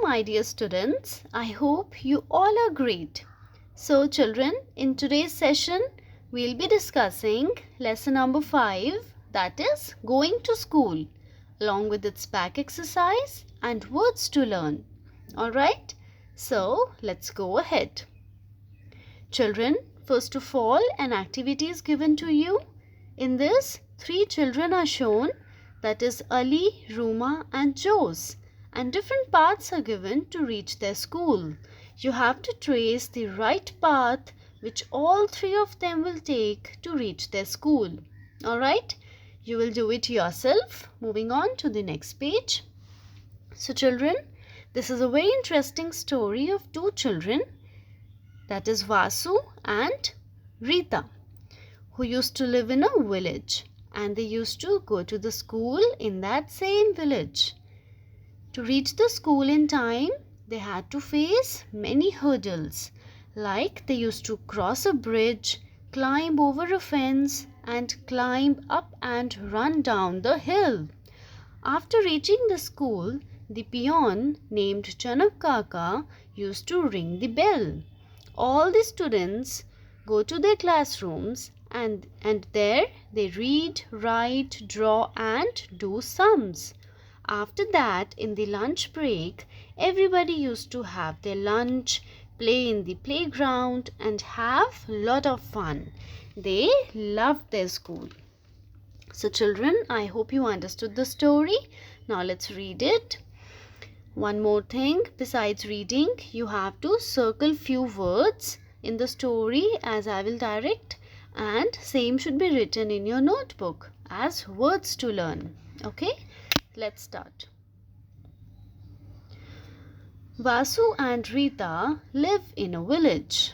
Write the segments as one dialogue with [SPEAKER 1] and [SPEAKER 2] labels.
[SPEAKER 1] my dear students. I hope you all are great. So children, in today's session, we'll be discussing lesson number 5, that is going to school, along with its back exercise and words to learn. Alright, so let's go ahead. Children, first of all, an activity is given to you. In this, 3 children are shown, that is Ali, Ruma and Jose, and different paths are given to reach their school. You have to trace the right path which all 3 of them will take to reach their school. Alright, you will do it yourself. Moving on to the next page. So children, this is a very interesting story of 2 children, that is Vasu and Rita, who used to live in a village, and they used to go to the school in that same village. To reach the school in time, they had to face many hurdles, like they used to cross a bridge, climb over a fence, and climb up and run down the hill. After reaching the school, the peon named Janak Kaka used to ring the bell. All the students go to their classrooms and there they read, write, draw and do sums. After that, in the lunch break, everybody used to have their lunch, play in the playground and have a lot of fun. They loved their school. So children, I hope you understood the story. Now let's read it. One more thing, besides reading, you have to circle few words in the story as I will direct, and same should be written in your notebook as words to learn. Okay, let's start. Vasu and Rita live in a village.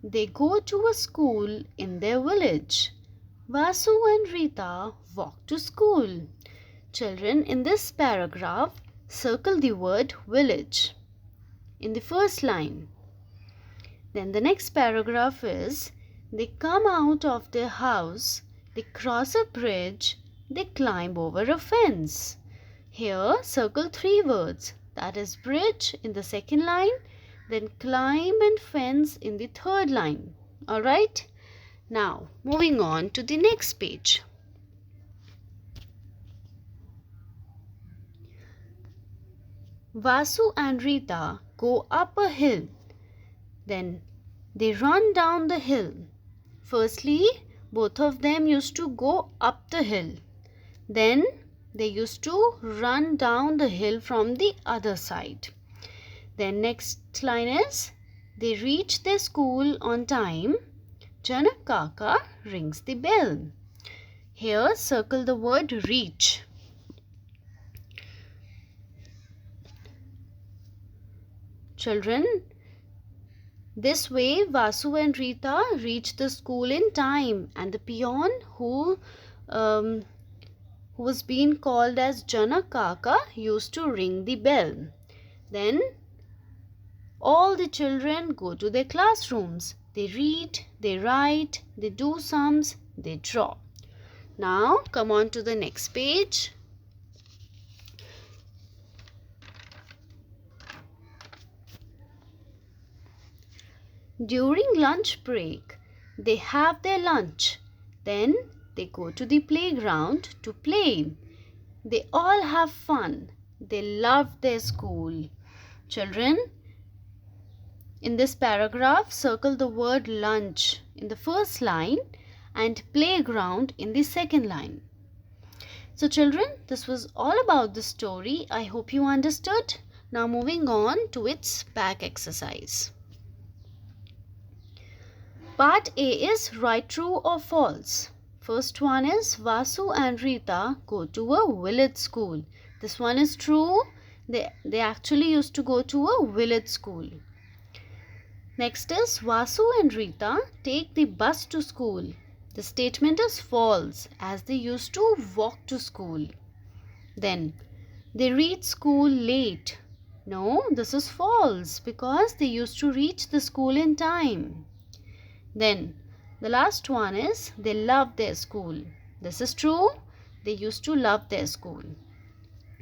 [SPEAKER 1] They go to a school in their village. Vasu and Rita walk to school. Children, in this paragraph, circle the word village in the first line. Then the next paragraph is, they come out of their house, they cross a bridge, they climb over a fence. Here circle 3 words, that is bridge in the second line, then climb and fence in the third line. Alright, now moving on to the next page. Vasu and Rita go up a hill. Then they run down the hill. Firstly, both of them used to go up the hill. Then they used to run down the hill from the other side. Then next line is, they reach their school on time. Janak Kaka rings the bell. Here circle the word reach. Children, this way Vasu and Rita reached the school in time, and the peon who was being called as Janak Kaka used to ring the bell. Then all the children go to their classrooms. They read, they write, they do sums, they draw. Now come on to the next page. During lunch break, they have their lunch. Then they go to the playground to play. They all have fun. They love their school. Children, in this paragraph, circle the word lunch in the first line and playground in the second line. So children, this was all about the story. I hope you understood. Now moving on to its back exercise. Part A is write true or false. First one is, Vasu and Rita go to a village school. This one is true. They actually used to go to a village school. Next is, Vasu and Rita take the bus to school. The statement is false, as they used to walk to school. Then, they reach school late. No, this is false, because they used to reach the school in time. Then the last one is, they love their school. This is true. They used to love their school.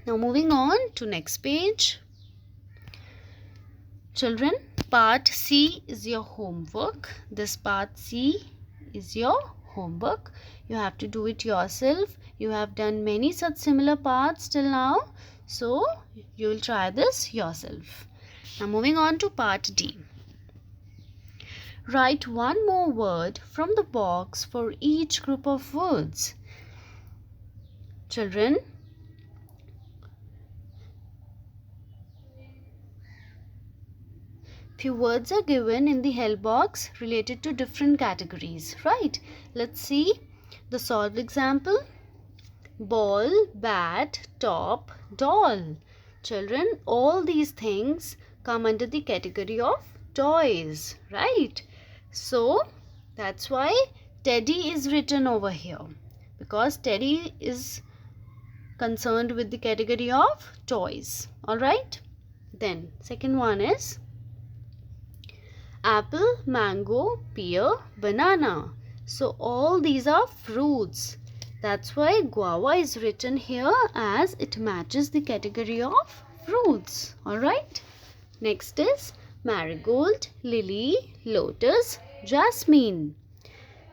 [SPEAKER 1] Now moving on to next page. Children, part C is your homework. This part C is your homework. You have to do it yourself. You have done many such similar parts till now. So, you will try this yourself. Now, moving on to part D. Write one more word from the box for each group of words. Children, few words are given in the help box related to different categories, right? Let's see the solved example. Ball, bat, top, doll. Children, all these things come under the category of toys, right? So, that's why Teddy is written over here, because Teddy is concerned with the category of toys, alright? Then, second one is apple, mango, pear, banana. So all these are fruits. That's why guava is written here, as it matches the category of fruits. Alright. Next is marigold, lily, lotus, jasmine.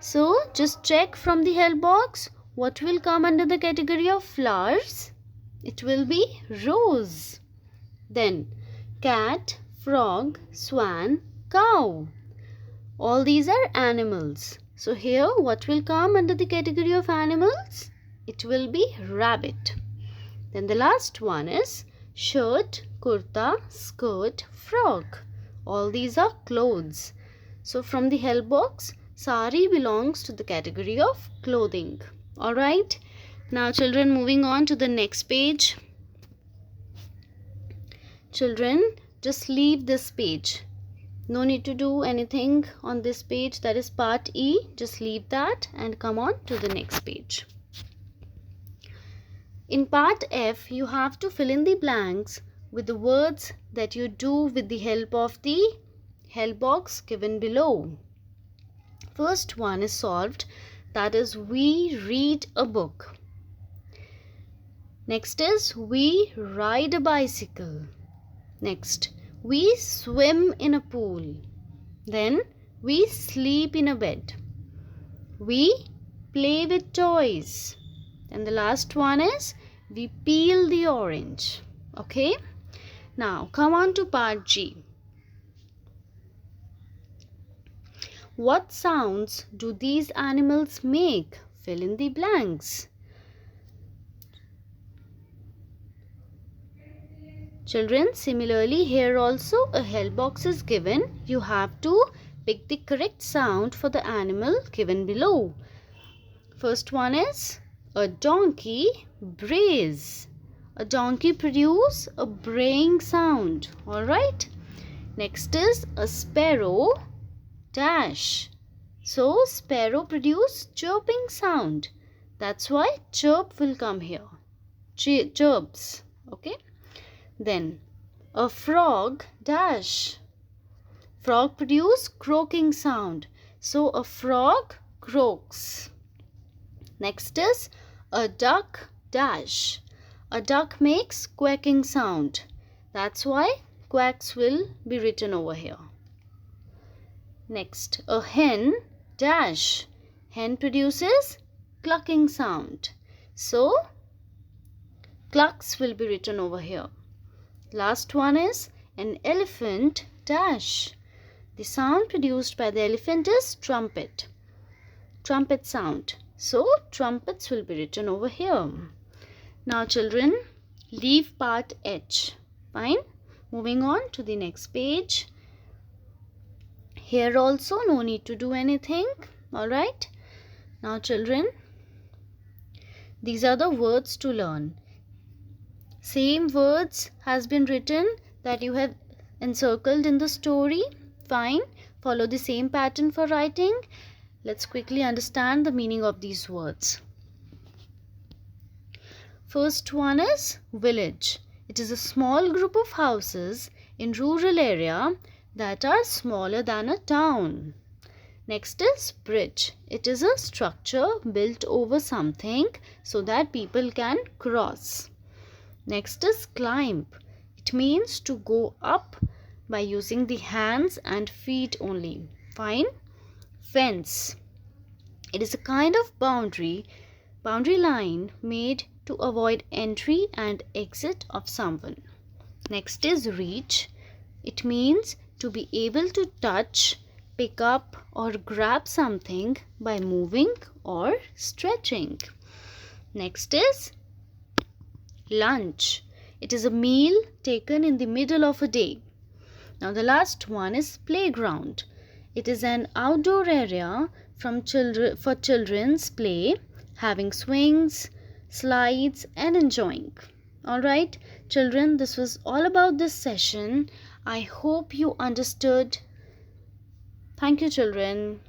[SPEAKER 1] So just check from the help box what will come under the category of flowers. It will be rose. Then cat, frog, swan, cow. All these are animals. So here what will come under the category of animals? It will be rabbit. Then the last one is shirt, kurta, skirt, frock. All these are clothes. So from the help box, sari belongs to the category of clothing. Alright. Now children, moving on to the next page. Children, just leave this page. No need to do anything on this page, that is part E. Just leave that and come on to the next page. In part F, you have to fill in the blanks with the words that you do with the help of the help box given below. First one is solved, that is we read a book. Next is we ride a bicycle. Next, we swim in a pool. Then we sleep in a bed. We play with toys. And the last one is we peel the orange. Okay. Now come on to part G. What sounds do these animals make? Fill in the blanks. Children, similarly here also a help box is given. You have to pick the correct sound for the animal given below. First one is a donkey brays. A donkey produces a braying sound. Alright. Next is a sparrow dash. So sparrow produces chirping sound. That's why chirp will come here. Chirps. Okay. Then a frog dash. Frog produce croaking sound. So a frog croaks. Next is a duck dash. A duck makes quacking sound. That's why quacks will be written over here. Next, a hen dash. Hen produces clucking sound. So clucks will be written over here. Last one is an elephant dash. The sound produced by the elephant is trumpet. Trumpet sound. So trumpets will be written over here. Now children, leave part H. Fine. Moving on to the next page. Here also no need to do anything. Alright. Now children, these are the words to learn. Same words has been written that you have encircled in the story. Fine. Follow the same pattern for writing. Let's quickly understand the meaning of these words. First one is village. It is a small group of houses in rural area that are smaller than a town. Next is bridge. It is a structure built over something so that people can cross. Next is climb. It means to go up by using the hands and feet only. Fine. Fence. It is a kind of boundary line made to avoid entry and exit of someone. Next is reach. It means to be able to touch, pick up or grab something by moving or stretching. Next is lunch. It is a meal taken in the middle of a day. Now the last one is playground. It is an outdoor area for children's play, having swings, slides and enjoying. Alright, children, this was all about this session. I hope you understood. Thank you, children.